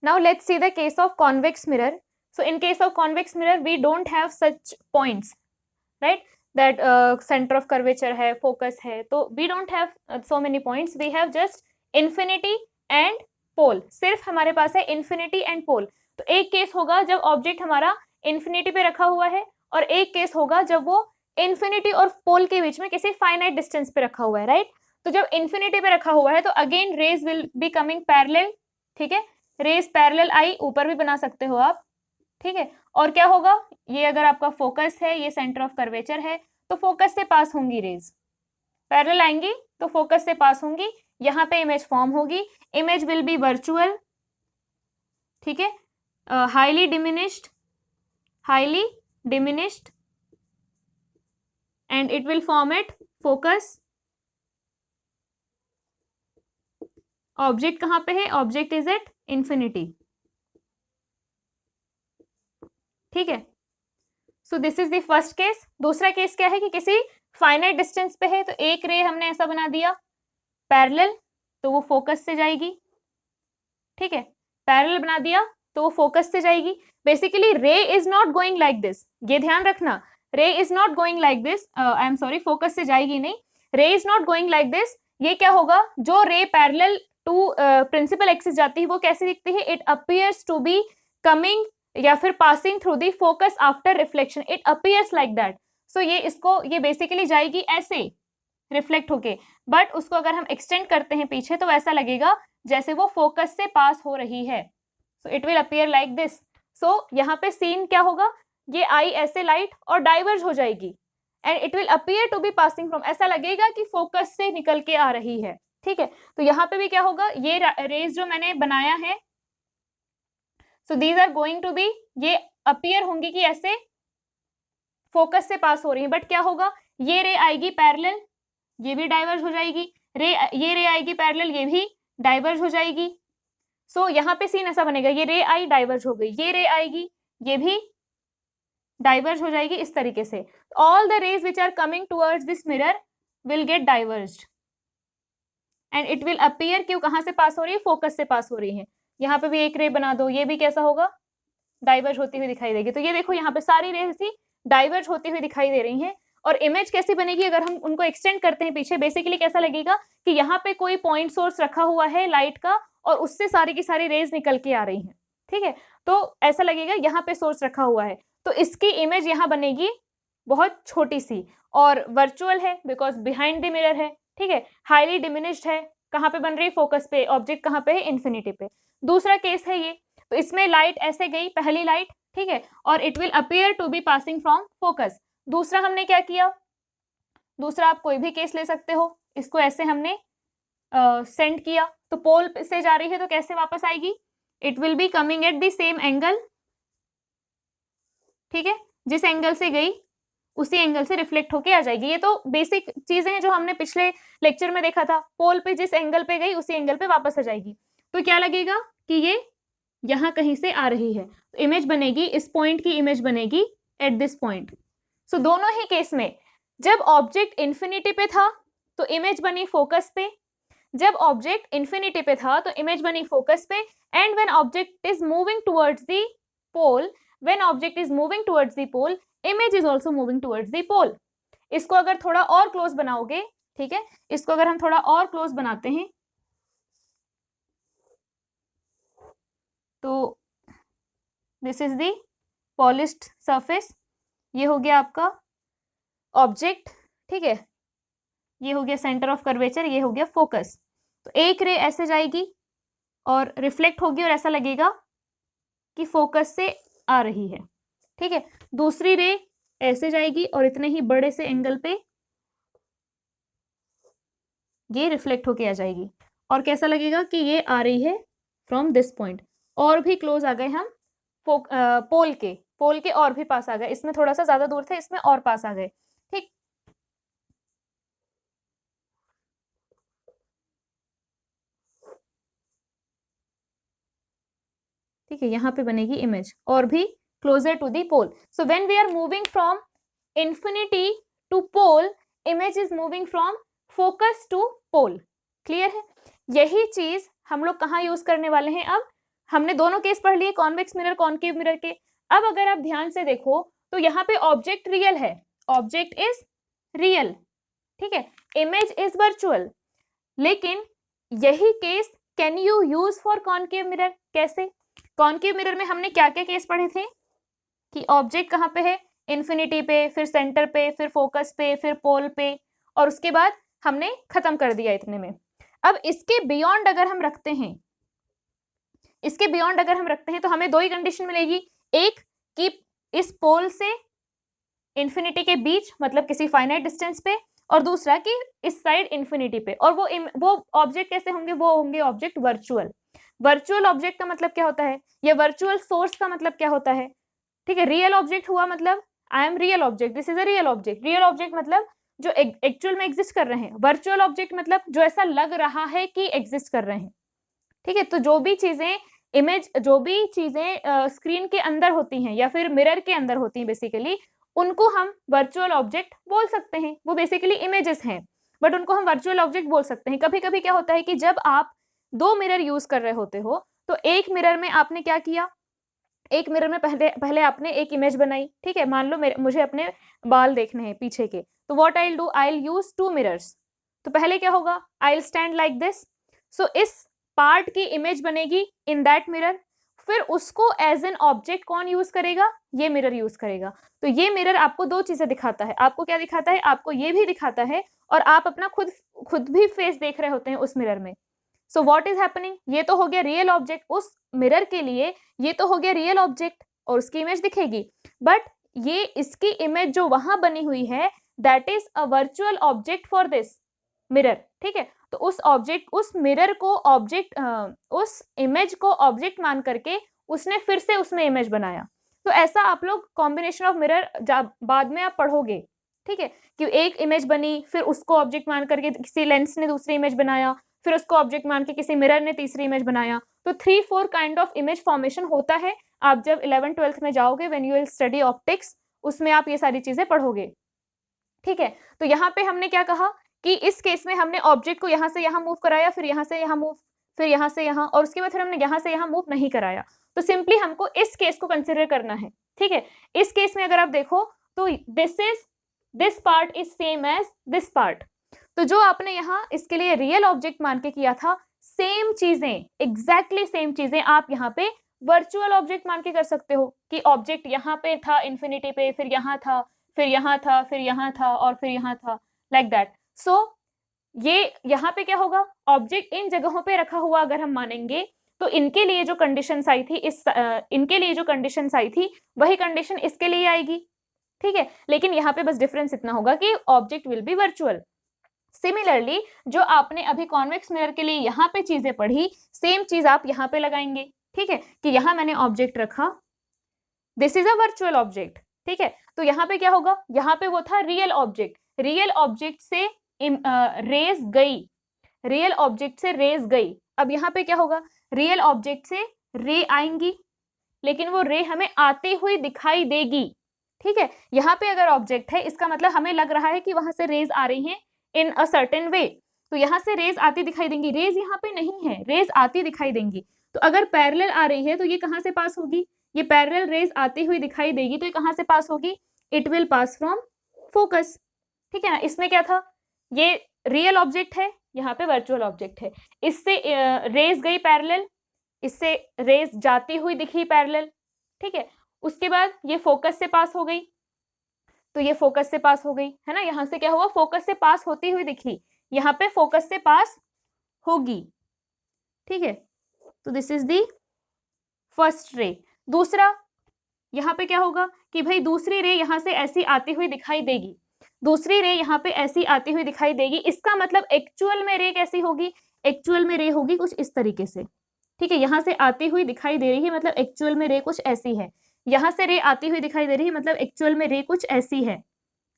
Now let's see the case of convex mirror. So in case of convex mirror, we don't have such points, right? That center of curvature है, focus है, तो we don't have so many points. We have just infinity and pole. सिर्फ हमारे पास है infinity and pole. तो एक case होगा जब ऑब्जेक्ट हमारा infinity पे रखा हुआ है, और एक केस होगा जब वो infinity और pole के बीच में किसी finite distance पे रखा हुआ है, right? तो जब infinity पे रखा हुआ है तो again rays will be coming parallel, ठीक है? रेज पैरेलल आई ऊपर भी बना सकते हो आप, ठीक है? और क्या होगा, ये अगर आपका फोकस है, ये सेंटर ऑफ कर्वेचर है, तो फोकस से पास होंगी रेज, पैरेलल आएंगी तो फोकस से पास होंगी, यहाँ पे इमेज फॉर्म होगी, इमेज विल बी वर्चुअल, ठीक है? Highly diminished and it will form at focus. Object कहाँ पे है? ऑब्जेक्ट इज एट इंफिनिटी, ठीक है? So this is the first case. दूसरा केस क्या है कि किसी फाइनाइट डिस्टेंस पे है, तो एक रे हमने ऐसा बना दिया पैरेलल, तो वो फोकस से जाएगी, ठीक है? पैरेलल बना दिया तो वो फोकस से जाएगी। बेसिकली रे is not going like this, ये ध्यान रखना, रे is not going like this, I am sorry, focus से जाएगी नहीं, रे is not going like this. ये क्या होगा, जो ray parallel to principal axis जाती है वो कैसे दिखती है? It appears to be coming या फिर passing through the focus after reflection, it appears like that. So ये इसको, ये बेसिकली जाएगी ऐसे रिफ्लेक्ट होके, बट उसको अगर हम एक्सटेंड करते हैं पीछे तो ऐसा लगेगा जैसे वो फोकस से पास हो रही है। So it will appear like this. So यहाँ पे सीन क्या होगा, ये आई ऐसे लाइट और डाइवर्ज हो जाएगी and it will appear to be passing from, ऐसा लगेगा कि फोकस से निकल के आ रही है, ठीक है? तो यहाँ पे भी क्या होगा, ये रेज जो मैंने बनाया है, so these are going to be, ये अपीयर होंगी कि ऐसे फोकस से पास हो रही है, बट क्या होगा, ये रे आएगी पैरेलल, ये भी डाइवर्ज हो जाएगी, ये रे आएगी पैरेलल, ये भी डाइवर्ज हो जाएगी। सो यहाँ पे सीन ऐसा बनेगा, ये रे आई डाइवर्ज हो गई, ये रे आएगी, ये भी डाइवर्ज हो जाएगी, इस तरीके से all the rays which are coming towards this mirror will get diverged and it will appear कि कहां से पास हो रही है, फोकस से पास हो रही है। यहाँ पे भी एक रे बना दो, ये भी कैसा होगा, डाइवर्ज होती हुई दिखाई देगी। तो ये देखो यहाँ पे सारी रेज ही डाइवर्ज होती हुई दिखाई दे रही हैं। और इमेज कैसी बनेगी, अगर हम उनको एक्सटेंड करते हैं पीछे, बेसिकली कैसा लगेगा कि यहाँ पे कोई पॉइंट सोर्स रखा हुआ है लाइट का और उससे सारी की सारी रेज निकल के आ रही हैं, ठीक है? तो ऐसा लगेगा यहाँ पे सोर्स रखा हुआ है, तो इसकी इमेज यहाँ बनेगी बहुत छोटी सी और वर्चुअल है बिकॉज बिहाइंड द मिरर है, ठीक है? हाईली डिमिनिश्ड है, कहाँ पे बन रही है, फोकस पे, ऑब्जेक्ट कहाँ पे है, इन्फिनिटी पे। दूसरा केस है ये, तो इसमें लाइट ऐसे गई, पहली लाइट, ठीक है, और it will appear to be passing from focus. दूसरा हमने क्या किया, दूसरा आप कोई भी केस ले सकते हो, इसको ऐसे हमने सेंड किया, तो पोल से जा रही है तो कैसे वापस आएगी, it will be coming at the same angle, ठीक है? जिस एंगल से गई उसी एंगल से रिफ्लेक्ट होके आ जाएगी। ये तो बेसिक चीजें हैं जो हमने पिछले लेक्चर में देखा था, पोल पे जिस एंगल पे गई उसी एंगल पे वापस आ जाएगी। तो क्या लगेगा कि ये यहां कहीं से आ रही है, तो इमेज बनेगी, इस पॉइंट की इमेज बनेगी एट दिस पॉइंट। सो दोनों ही केस में जब ऑब्जेक्ट इंफिनिटी पे था तो इमेज बनी फोकस पे, जब ऑब्जेक्ट इंफिनिटी पे था तो इमेज बनी फोकस पे, and when object is moving towards the pole, when object is moving towards the pole, image is also moving towards the pole. इसको अगर थोड़ा और क्लोज बनाओगे, ठीक है, इसको अगर हम थोड़ा और क्लोज बनाते हैं तो this is the polished surface, ये हो गया आपका ऑब्जेक्ट, ठीक है, ये हो गया सेंटर ऑफ कर्वेचर, ये हो गया फोकस। तो एक रे ऐसे जाएगी और रिफ्लेक्ट होगी और ऐसा लगेगा कि फोकस से आ रही है, ठीक है? दूसरी रे ऐसे जाएगी और इतने ही बड़े से एंगल पे ये रिफ्लेक्ट होके आ जाएगी और कैसा लगेगा कि ये आ रही है फ्रॉम दिस पॉइंट। और भी क्लोज आ गए हम पोल के और भी पास आ गए, इसमें थोड़ा सा ज्यादा दूर थे, इसमें और पास आ गए, ठीक? ठीक है, यहाँ पे बनेगी इमेज और भी closer to the pole. So when we are moving from infinity to pole, image is moving from focus to pole. Clear है? यही चीज हम लोग कहाँ यूज करने वाले हैं अब, हमने दोनों केस पढ़ लिए, कॉन्वेक्स मिरर, कॉनकेव मिरर के। अब अगर आप ध्यान से देखो तो यहाँ पे ऑब्जेक्ट रियल है, ऑब्जेक्ट इज रियल, ठीक है, इमेज इज वर्चुअल। लेकिन यही case can you use for concave mirror? कैसे? कॉनकेव मिरर में हमने क्या क्या केस पढ़े थे कि ऑब्जेक्ट कहाँ पे है, इन्फिनिटी पे, फिर सेंटर पे, फिर फोकस पे, फिर पोल पे, और उसके बाद हमने खत्म कर दिया इतने में। अब इसके बियॉन्ड अगर हम रखते हैं, इसके बियॉन्ड अगर हम रखते हैं तो हमें दो ही कंडीशन मिलेगी, एक कि इस पोल से इन्फिनिटी के बीच मतलब किसी फाइनाइट डिस्टेंस पे, और दूसरा कि इस साइड इन्फिनिटी पे। और वो ऑब्जेक्ट कैसे होंगे? वो होंगे ऑब्जेक्ट वर्चुअल। वर्चुअल ऑब्जेक्ट का मतलब क्या होता है, या वर्चुअल सोर्स का मतलब क्या होता है? ठीक है, रियल ऑब्जेक्ट हुआ मतलब I am real object, this is a real object. Real object मतलब जो एक्चुअल में एग्जिस्ट कर रहे हैं। वर्चुअल ऑब्जेक्ट मतलब जो ऐसा लग रहा है कि एग्जिस्ट कर रहे हैं। ठीक है, तो जो भी चीजें इमेज, जो भी चीजें स्क्रीन के अंदर होती हैं या फिर मिरर के अंदर होती हैं बेसिकली, उनको हम वर्चुअल ऑब्जेक्ट बोल सकते हैं। वो बेसिकली इमेजेस हैं, बट उनको हम वर्चुअल ऑब्जेक्ट बोल सकते हैं। कभी कभी क्या होता है कि जब आप दो मिरर यूज कर रहे होते हो तो एक मिरर में आपने क्या किया, एक मिरर में पहले आपने एक इमेज बनाई, ठीक है, मान लो मुझे अपने बाल देखने हैं पीछे के, तो what I will do, I will use two mirrors. तो पहले क्या होगा, I will stand like this, so इस पार्ट की इमेज बनेगी इन दैट मिरर, फिर उसको एज एन ऑब्जेक्ट कौन यूज करेगा, ये मिरर यूज करेगा। तो ये मिरर आपको दो चीजें दिखाता है, आपको क्या दिखाता है, आपको ये भी दिखाता है और आप अपना खुद भी फेस देख रहे होते हैं उस मिरर में। सो व्हाट इज हैपनिंग, ये तो हो गया रियल ऑब्जेक्ट, उस मिरर के लिए ये तो हो गया रियल ऑब्जेक्ट और उसकी इमेज दिखेगी, बट ये इसकी इमेज जो वहां बनी हुई है that is a virtual object for this mirror. ठीक है, तो उस ऑब्जेक्ट, उस मिरर को ऑब्जेक्ट, उस इमेज को ऑब्जेक्ट मान करके उसने फिर से उसमें इमेज बनाया। तो ऐसा आप लोग कॉम्बिनेशन ऑफ मिरर बाद में आप पढ़ोगे, ठीक है, कि एक इमेज बनी, फिर उसको ऑब्जेक्ट मान करके किसी लेंस ने दूसरी इमेज बनाया, फिर उसको ऑब्जेक्ट मान के किसी मिरर ने तीसरी इमेज बनाया। तो 3-4 काइंड ऑफ इमेज फॉर्मेशन होता है। आप जब 11th-12th में जाओगे, when you will study optics, उसमें आप ये सारी चीजें पढ़ोगे। ठीक है, तो यहाँ पे हमने क्या कहा कि इस केस में हमने ऑब्जेक्ट को यहाँ से यहाँ मूव कराया, फिर यहाँ से यहाँ मूव, फिर यहाँ से यहाँ, और उसके बाद फिर हमने यहाँ से यहाँ मूव नहीं कराया। तो सिंपली हमको इस केस को कंसिडर करना है। ठीक है, इस केस में अगर आप देखो तो this part is same as this part. तो जो आपने यहाँ इसके लिए रियल ऑब्जेक्ट मान के किया था, सेम चीजें, एग्जैक्टली सेम चीजें आप यहाँ पे वर्चुअल ऑब्जेक्ट मान के कर सकते हो कि ऑब्जेक्ट यहाँ पे था इन्फिनिटी पे, फिर यहाँ था, फिर यहाँ था, फिर यहाँ था, और फिर यहाँ था, लाइक दैट। सो ये यहाँ पे क्या होगा, ऑब्जेक्ट इन जगहों पे रखा हुआ अगर हम मानेंगे तो इनके लिए जो कंडीशंस आई थी, इनके लिए जो कंडीशंस आई थी वही कंडीशन इसके लिए आएगी। ठीक है, लेकिन यहाँ पे बस डिफरेंस इतना होगा कि object will be virtual. Similarly जो आपने अभी कॉन्वेक्स मिरर के लिए यहाँ पे चीजें पढ़ी, सेम चीज आप यहाँ पे लगाएंगे। ठीक है, कि यहाँ मैंने ऑब्जेक्ट रखा, this is a virtual object. ठीक है, तो यहाँ पे क्या होगा, यहाँ पे वो था रियल ऑब्जेक्ट, रियल ऑब्जेक्ट से रेज गई, रियल ऑब्जेक्ट से रेज गई। अब यहाँ पे क्या होगा, रियल ऑब्जेक्ट से रे आएंगी, लेकिन वो रे हमें आती हुई दिखाई देगी। ठीक है, यहाँ पे अगर ऑब्जेक्ट है, इसका मतलब हमें लग रहा है कि वहां से रेज आ रही हैं इन अ सर्टेन वे, तो यहाँ से रेज आती दिखाई देंगी। रेज यहाँ पे नहीं है, रेज आती दिखाई देंगी। तो अगर पैरेलल आ रही है तो ये कहाँ से पास होगी, ये पैरेलल रेज आती हुई दिखाई देगी, तो ये कहाँ से पास होगी, it will pass from focus. ठीक है ना, इसमें क्या था, ये रियल ऑब्जेक्ट है, यहाँ पे वर्चुअल ऑब्जेक्ट है, इससे रेज गई पैरेलल, इससे रेज जाती हुई दिखी पैरेलल। ठीक है, उसके बाद ये फोकस से पास हो गई, तो ये फोकस से पास हो गई, है ना, यहां से क्या हुआ, फोकस से पास होती हुई दिखी, यहाँ पे फोकस से पास होगी। ठीक है, तो this is the first ray. दूसरा, यहाँ पे क्या होगा कि भाई दूसरी रे यहाँ से ऐसी आती हुई दिखाई देगी, दूसरी रे यहाँ पे ऐसी आती हुई दिखाई देगी। इसका मतलब एक्चुअल में रे कैसी होगी, एक्चुअल में रे होगी कुछ इस तरीके से। ठीक है, यहाँ से आती हुई दिखाई दे रही है, मतलब एक्चुअल में रे कुछ ऐसी है। यहाँ से रे आती हुई दिखाई दे रही है, मतलब एक्चुअल में रे कुछ ऐसी है।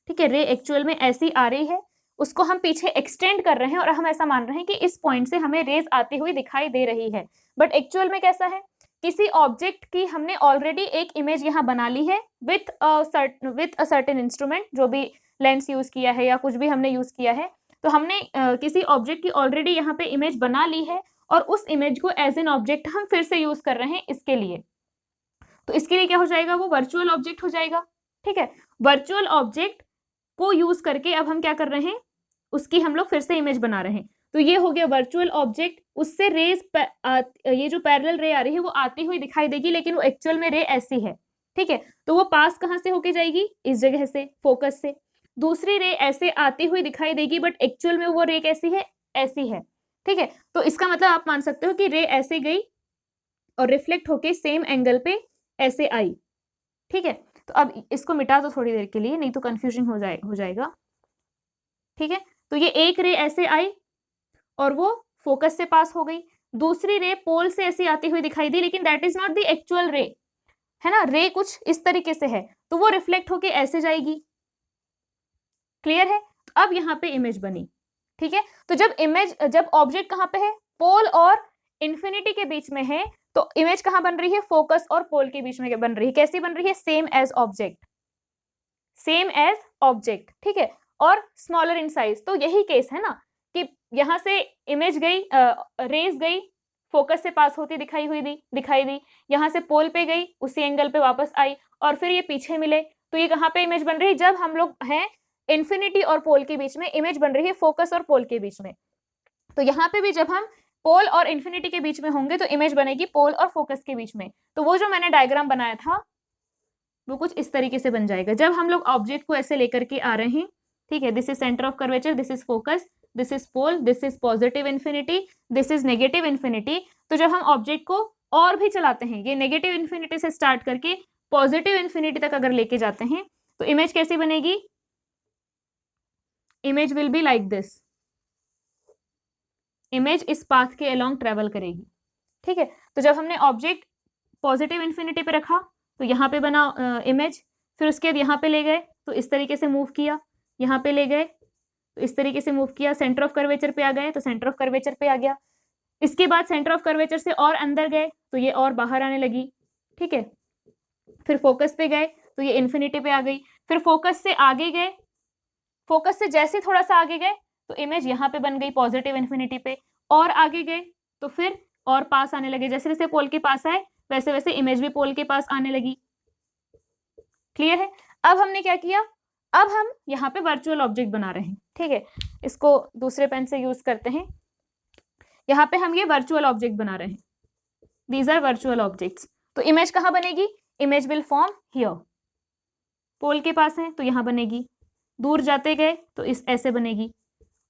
ठीक है, रे एक्चुअल में ऐसी आ रही है, उसको हम पीछे एक्सटेंड कर रहे हैं और हम ऐसा मान रहे हैं कि इस पॉइंट से हमें रेज आती हुई दिखाई दे रही है। बट एक्चुअल में कैसा है, किसी ऑब्जेक्ट की हमने ऑलरेडी एक इमेज यहाँ बना ली है विथ अ सर्टेन इंस्ट्रूमेंट, जो भी लेंस यूज किया है या कुछ भी हमने यूज किया है, तो हमने किसी ऑब्जेक्ट की ऑलरेडी यहाँ पे इमेज बना ली है और उस इमेज को एज एन ऑब्जेक्ट हम फिर से यूज कर रहे हैं इसके लिए, तो इसके लिए क्या हो जाएगा, वो वर्चुअल ऑब्जेक्ट हो जाएगा। ठीक है, वर्चुअल ऑब्जेक्ट को यूज करके अब हम क्या कर रहे हैं, उसकी हम लोग फिर से इमेज बना रहे हैं। तो ये हो गया वर्चुअल ऑब्जेक्ट, उससे रेज ये जो पैरेलल रे आ रही है वो आती हुई दिखाई देगी, लेकिन वो एक्चुअल में रे ऐसी है। ठीक है, तो वो पास कहाँ से होके जाएगी, इस जगह से, फोकस से। दूसरी रे ऐसे आती हुई दिखाई देगी, बट एक्चुअल में वो रे कैसी है, ऐसी है। ठीक है, तो इसका मतलब आप मान सकते हो कि रे ऐसे गई और रिफ्लेक्ट होके सेम एंगल पे ऐसे आई। ठीक है, तो अब इसको मिटा दो थोड़ी देर के लिए, नहीं तो कंफ्यूजन हो जाएगा। ठीक है, तो ये एक रे ऐसे आई और वो फोकस से पास हो गई, दूसरी रे पोल से ऐसी आती हुई दिखाई दी, लेकिन that is not the actual रे, है ना, रे कुछ इस तरीके से है, तो वो रिफ्लेक्ट होके ऐसे जाएगी। क्लियर है, तो अब यहाँ पे इमेज बनी। ठीक है, तो जब ऑब्जेक्ट कहाँ पे है, पोल और इंफिनिटी के बीच में है, तो इमेज कहाँ बन रही है, फोकस और पोल के बीच में बन रही है। कैसी बन रही है, same as object, same as object. ठीक है, और स्मॉलर इन साइज। तो यही केस है ना कि यहां से इमेज गई, रेज गई, फोकस से पास होती दिखाई दी, यहां से पोल पे गई, उसी एंगल पे वापस आई, और फिर ये पीछे मिले, तो ये कहाँ पे इमेज बन रही है, जब हम लोग हैं इन्फिनिटी और पोल के बीच में, इमेज बन रही है फोकस और पोल के बीच में। तो यहाँ पे भी जब हम पोल और इन्फिनिटी के बीच में होंगे तो इमेज बनेगी पोल और फोकस के बीच में। तो वो जो मैंने डायग्राम बनाया था वो कुछ इस तरीके से बन जाएगा, जब हम लोग ऑब्जेक्ट को ऐसे लेकर के आ रहे हैं। ठीक है, this is centre of curvature, this is focus, this is pole, this is positive infinity, this is negative infinity. तो जब हम ऑब्जेक्ट को और भी चलाते हैं, ये नेगेटिव इन्फिनिटी से स्टार्ट करके पॉजिटिव इन्फिनिटी तक अगर लेके जाते हैं, तो इमेज कैसी बनेगी, image will be like this, image इस पाथ के अलोंग ट्रेवल करेगी। ठीक है, तो जब हमने ऑब्जेक्ट पॉजिटिव इन्फिनिटी पे रखा तो यहाँ पे बना इमेज, फिर उसके बाद यहाँ पे ले गए तो इस तरीके से मूव किया, यहाँ पे ले गए तो इस तरीके से मूव किया, सेंटर ऑफ कर्वेचर पे आ गए तो सेंटर ऑफ कर्वेचर पे आ गया, इसके बाद सेंटर ऑफ कर्वेचर से और अंदर गए तो ये और बाहर आने लगी। ठीक है, फिर फोकस पे गए तो ये इन्फिनिटी पे आ गई, फिर फोकस से आगे गए, फोकस से जैसे थोड़ा सा आगे गए तो इमेज यहाँ पे बन गई पॉजिटिव इन्फिनिटी पे, और आगे गए तो फिर और पास आने लगे, जैसे जैसे पोल के पास आए वैसे वैसे इमेज भी पोल के पास आने लगी। क्लियर है, अब हमने क्या किया, अब हम यहाँ पे वर्चुअल ऑब्जेक्ट बना रहे हैं। ठीक है, इसको दूसरे पेन से यूज करते हैं, यहाँ पे हम ये वर्चुअल ऑब्जेक्ट बना रहे हैं, दीज आर वर्चुअल ऑब्जेक्ट्स। तो इमेज कहाँ बनेगी, इमेज विल फॉर्म हियर, पोल के पास है तो यहाँ बनेगी, दूर जाते गए तो इस ऐसे बनेगी,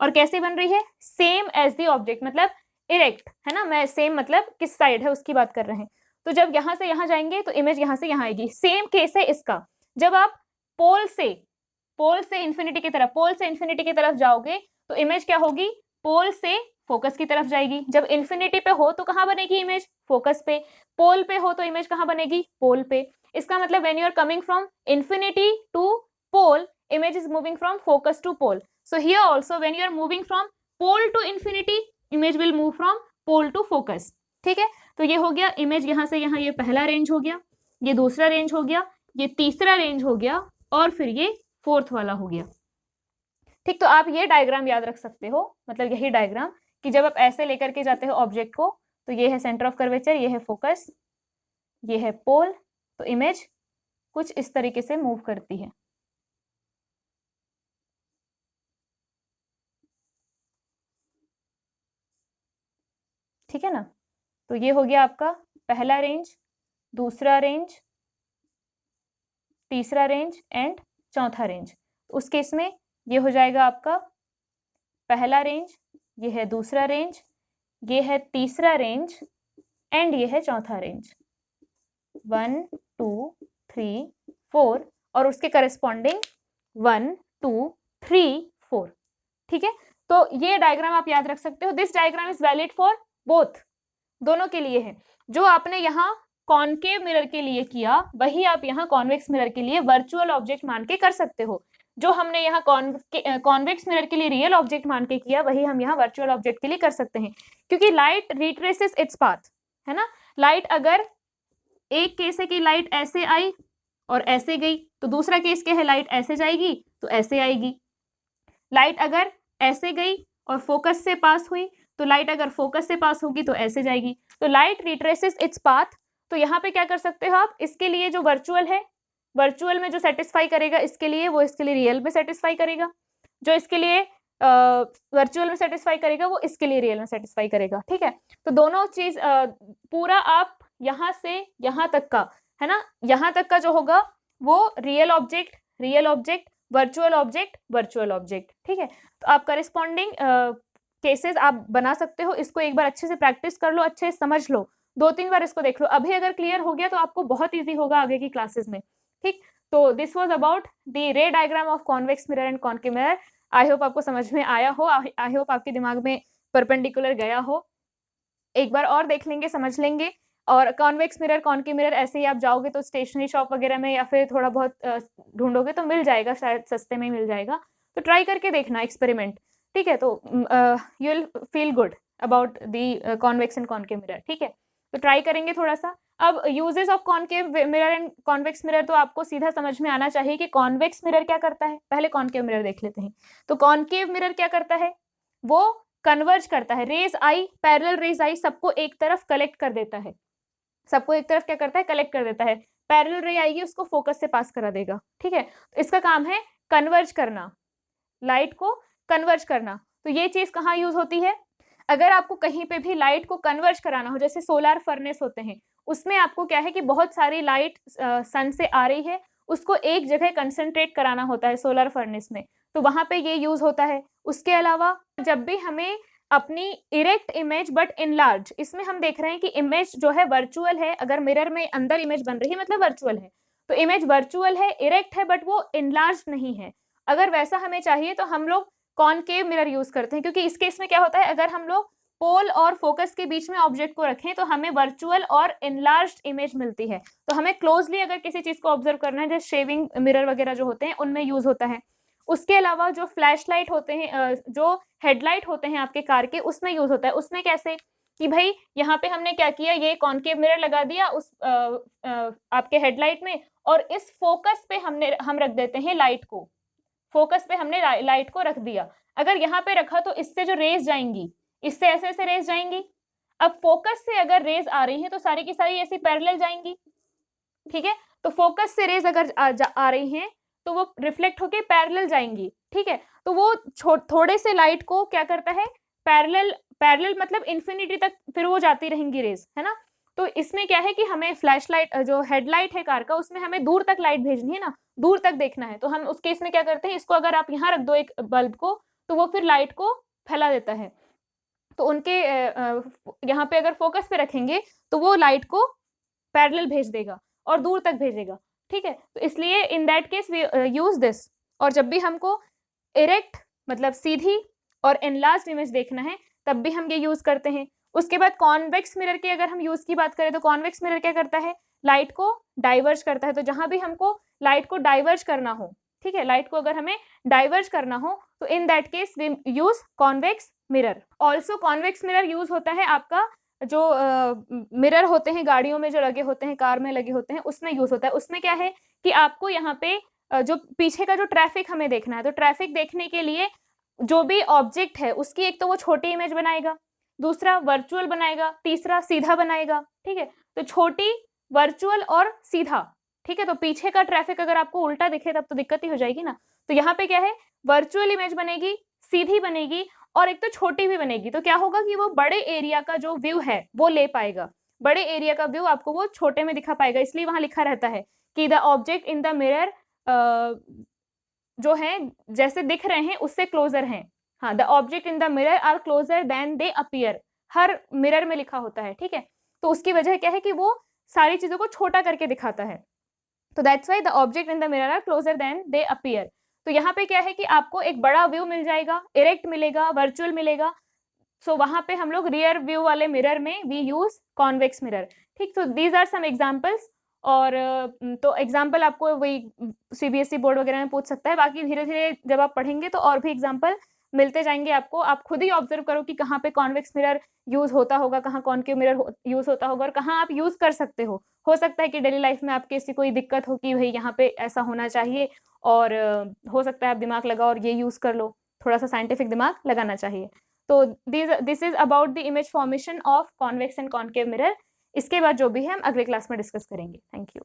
और कैसे बन रही है, सेम एज दी ऑब्जेक्ट, मतलब इरेक्ट, है ना, मैं सेम मतलब किस साइड है उसकी बात कर रहे हैं। तो जब यहाँ से यहाँ जाएंगे तो इमेज यहाँ से यहाँ आएगी। सेम केस है इसका, जब आप पोल से इन्फिनिटी की तरफ, पोल से इन्फिनिटी की तरफ जाओगे तो इमेज क्या होगी, पोल से फोकस की तरफ जाएगी। जब इन्फिनिटी पे हो तो कहाँ बनेगी इमेज, फोकस पे, पोल पे हो तो इमेज कहाँ बनेगी, पोल पे। इसका मतलब when you are coming from infinity to pole, image is moving from focus to pole. So here also when you are moving from pole to infinity, image will move from pole to focus. ठीक है, तो ये हो गया image यहाँ से यहाँ, ये पहला रेंज हो गया, ये दूसरा रेंज हो गया, ये तीसरा रेंज हो गया, और फिर ये फोर्थ वाला हो गया। ठीक, तो आप ये डायग्राम याद रख सकते हो, मतलब यही डायग्राम कि जब आप ऐसे लेकर के जाते हो ऑब्जेक्ट को, तो ये है सेंटर ऑफ कर्वेचर, ये है फोकस, ये है पोल, तो इमेज कुछ इस तरीके से मूव करती है। ठीक है ना, तो ये हो गया आपका पहला रेंज, दूसरा रेंज, तीसरा रेंज एंड चौथा रेंज। उस केस में ये हो जाएगा आपका पहला रेंज, ये है दूसरा रेंज, ये है तीसरा रेंज एंड ये है चौथा रेंज, 1 2 3 4, और उसके करस्पॉन्डिंग 1 2 3 4। ठीक है, तो ये डायग्राम आप याद रख सकते हो। This diagram is valid for both, दोनों के लिए है। जो आपने यहाँ कॉनकेव मिरर के लिए किया वही आप यहाँ कॉन्वेक्स मिरर के लिए वर्चुअल ऑब्जेक्ट मान के कर सकते हो। जो हमने यहाँ कॉन्वेक्स मिरर के लिए रियल ऑब्जेक्ट मान के किया वही हम यहाँ वर्चुअल ऑब्जेक्ट के लिए कर सकते हैं, क्योंकि लाइट रिट्रेसेस इट्स पाथ, है ना। लाइट अगर एक केस है कि लाइट ऐसे आई और ऐसे गई, तो दूसरा केस क्या है, लाइट ऐसे जाएगी तो ऐसे आएगी। लाइट अगर ऐसे गई और फोकस से पास हुई तो लाइट अगर फोकस से पास होगी तो ऐसे जाएगी, तो लाइट रिट्रेसेस इट्स पाथ। तो यहाँ पे क्या कर सकते हो आप, इसके लिए जो वर्चुअल है, वर्चुअल में जो सेटिस्फाई करेगा इसके लिए, वो इसके लिए रियल में सेटिस्फाई करेगा, जो इसके लिए वर्चुअल में सेटिस्फाई करेगा वो इसके लिए रियल में सेटिस्फाई करेगा। ठीक है, तो दोनों चीज पूरा आप यहाँ से यहाँ तक का है ना, यहाँ तक का जो होगा वो real object, real object, virtual object, virtual object. ठीक है, तो आप करस्पॉन्डिंग केसेस आप बना सकते हो। इसको एक बार अच्छे से प्रैक्टिस कर लो, अच्छे से समझ लो, 2-3 बार इसको देख लो। अभी अगर क्लियर हो गया तो आपको बहुत ईजी होगा आगे की क्लासेस में। ठीक, तो दिस वाज अबाउट द रे diagram of convex mirror and concave mirror. I hope आपको समझ में आया हो, आई होप आपके दिमाग में परपेंडिकुलर गया हो। एक बार और देख लेंगे, समझ लेंगे। और कॉन्वेक्स मिरर, कॉन्केव मिरर ऐसे ही आप जाओगे तो स्टेशनरी शॉप वगैरह में या फिर थोड़ा बहुत ढूंढोगे तो मिल जाएगा, शायद सस्ते में मिल जाएगा। तो ट्राई करके देखना, एक्सपेरिमेंट। ठीक है, तो you will feel good about the convex and concave mirror. ठीक है, तो ट्राई करेंगे थोड़ा सा। अब uses of concave mirror and convex mirror तो आपको सीधा समझ में आना चाहिए कि कॉन्वेक्स मिरर क्या करता है। पहले कॉन्केव मिरर देख लेते हैं। तो कॉन्केव मिरर क्या करता है, वो कन्वर्ज करता है, रेज आई, पैरेलल रेज आई सबको एक तरफ कलेक्ट कर देता है, सबको एक तरफ क्या करता है, कलेक्ट कर देता है। पैरेलल रे आएगी उसको फोकस से पास करा देगा। ठीक है, तो इसका काम है कन्वर्ज करना, लाइट को कन्वर्ज करना। तो ये चीज कहाँ यूज होती है, अगर आपको कहीं पे भी लाइट को कन्वर्ज कराना हो, जैसे सोलर फर्नेस होते हैं, उसमें आपको क्या है कि बहुत सारी लाइट सन से आ रही है, उसको एक जगह कंसंट्रेट कराना होता है सोलर फर्नेस में, तो वहां पे ये यूज होता है। उसके अलावा जब भी हमें अपनी इरेक्ट इमेज बट इनलार्ज, इसमें हम देख रहे हैं कि इमेज जो है वर्चुअल है, अगर मिरर में अंदर इमेज बन रही है मतलब वर्चुअल है, तो इमेज वर्चुअल है, इरेक्ट है, बट वो इनलार्ज नहीं है। अगर वैसा हमें चाहिए तो हम लोग कॉनकेव मिरर यूज करते हैं, क्योंकि इस केस में क्या होता है, अगर हम लोग पोल और फोकस के बीच में ऑब्जेक्ट को रखें तो हमें वर्चुअल और इनलार्ज्ड इमेज मिलती है। तो हमें क्लोजली अगर किसी चीज को ऑब्जर्व करना है, जैसे शेविंग मिरर वगैरह जो होते हैं उनमें यूज होता है। उसके अलावा जो फ्लैश लाइट होते हैं, जो हेडलाइट होते हैं आपके कार के, उसमें यूज होता है। उसमें कैसे कि भाई यहाँ पे हमने क्या किया, ये कॉनकेव मिरर लगा दिया उस आपके हेडलाइट में, और इस फोकस पे हम रख देते हैं लाइट को, फोकस पे हमने लाइट को रख दिया। अगर यहाँ पे रखा तो इससे जो रेज जाएंगी, इससे ऐसे ऐसे रेज जाएंगी। अब फोकस से अगर रेज आ रही है तो सारी की सारी ऐसी पैरेलल जाएंगी। ठीक है, तो फोकस से रेज अगर आ रही हैं तो वो रिफ्लेक्ट होके पैरेलल जाएंगी। ठीक है, तो वो थोड़े से लाइट को क्या करता है, पैरेलल, पैरेलल मतलब इन्फिनिटी तक फिर वो जाती रहेंगी रेज, है ना। तो इसमें क्या है कि हमें फ्लैश लाइट, जो हेडलाइट है कार का, उसमें हमें दूर तक लाइट भेजनी है ना, दूर तक देखना है, तो हम उस केस में क्या करते हैं, इसको अगर आप यहाँ रख दो एक बल्ब को, तो वो फिर लाइट को फैला देता है। तो उनके यहाँ पे अगर फोकस पे रखेंगे तो वो लाइट को पैरेलल भेज देगा और दूर तक भेजेगा। ठीक है, तो इसलिए in that case we use this. और जब भी हमको इरेक्ट मतलब सीधी और एनलार्ज्ड इमेज देखना है तब भी हम ये यूज करते हैं। उसके बाद कॉन्वेक्स मिरर की अगर हम यूज की बात करें तो कॉन्वेक्स मिरर क्या करता है, लाइट को डाइवर्ज करता है। तो जहां भी हमको लाइट को डाइवर्ज करना हो, ठीक है, लाइट को अगर हमें डाइवर्ज करना हो तो in that case we use convex mirror. Also convex mirror use होता है आपका जो मिरर होते हैं गाड़ियों में जो लगे होते हैं, कार में लगे होते हैं, उसमें यूज होता है। उसमें क्या है कि आपको यहाँ पे जो पीछे का जो ट्रैफिक हमें देखना है, तो ट्रैफिक देखने के लिए जो भी ऑब्जेक्ट है उसकी एक तो वो छोटी इमेज बनाएगा, दूसरा वर्चुअल बनाएगा, तीसरा सीधा बनाएगा। ठीक है, तो छोटी, वर्चुअल और सीधा। ठीक है, तो पीछे का ट्रैफिक अगर आपको उल्टा दिखे तब तो दिक्कत ही हो जाएगी ना। तो यहाँ पे क्या है, वर्चुअल इमेज बनेगी, सीधी बनेगी और एक तो छोटी भी बनेगी। तो क्या होगा कि वो बड़े एरिया का जो व्यू है वो ले पाएगा, बड़े एरिया का व्यू आपको वो छोटे में दिखा पाएगा। इसलिए वहां लिखा रहता है कि the object in the mirror जो है जैसे दिख रहे हैं उससे क्लोजर हैं। हाँ, the object in the mirror are closer than they appear, हर मिरर में लिखा होता है। ठीक है, तो उसकी वजह क्या है कि वो सारी चीजों को छोटा करके दिखाता है। तो that's why the object in the mirror are closer than they appear. तो यहाँ पे क्या है कि आपको एक बड़ा व्यू मिल जाएगा, इरेक्ट मिलेगा, वर्चुअल मिलेगा। सो वहां पे हम लोग रियर व्यू वाले मिरर में वी यूज कॉन्वेक्स मिरर। ठीक, तो दीज आर सम एग्जांपल्स। और तो एग्जाम्पल आपको वही सीबीएसई बोर्ड वगैरह में पूछ सकता है। बाकी धीरे धीरे जब आप पढ़ेंगे तो और भी एग्जाम्पल मिलते जाएंगे आपको। आप खुद ही ऑब्जर्व करो कि कहाँ पे कॉन्वेक्स मिरर यूज होता होगा, कहाँ कॉनकेव मिरर यूज होता होगा और कहाँ आप यूज कर सकते हो सकता है कि डेली लाइफ में आपके ऐसी कोई दिक्कत हो कि भाई यहाँ पे ऐसा होना चाहिए, और हो सकता है आप दिमाग लगाओ और ये यूज कर लो, थोड़ा सा साइंटिफिक दिमाग लगाना चाहिए। तो this is about the image formation of convex and concave mirror. इसके बाद जो भी है हम अगले क्लास में डिस्कस करेंगे। Thank you.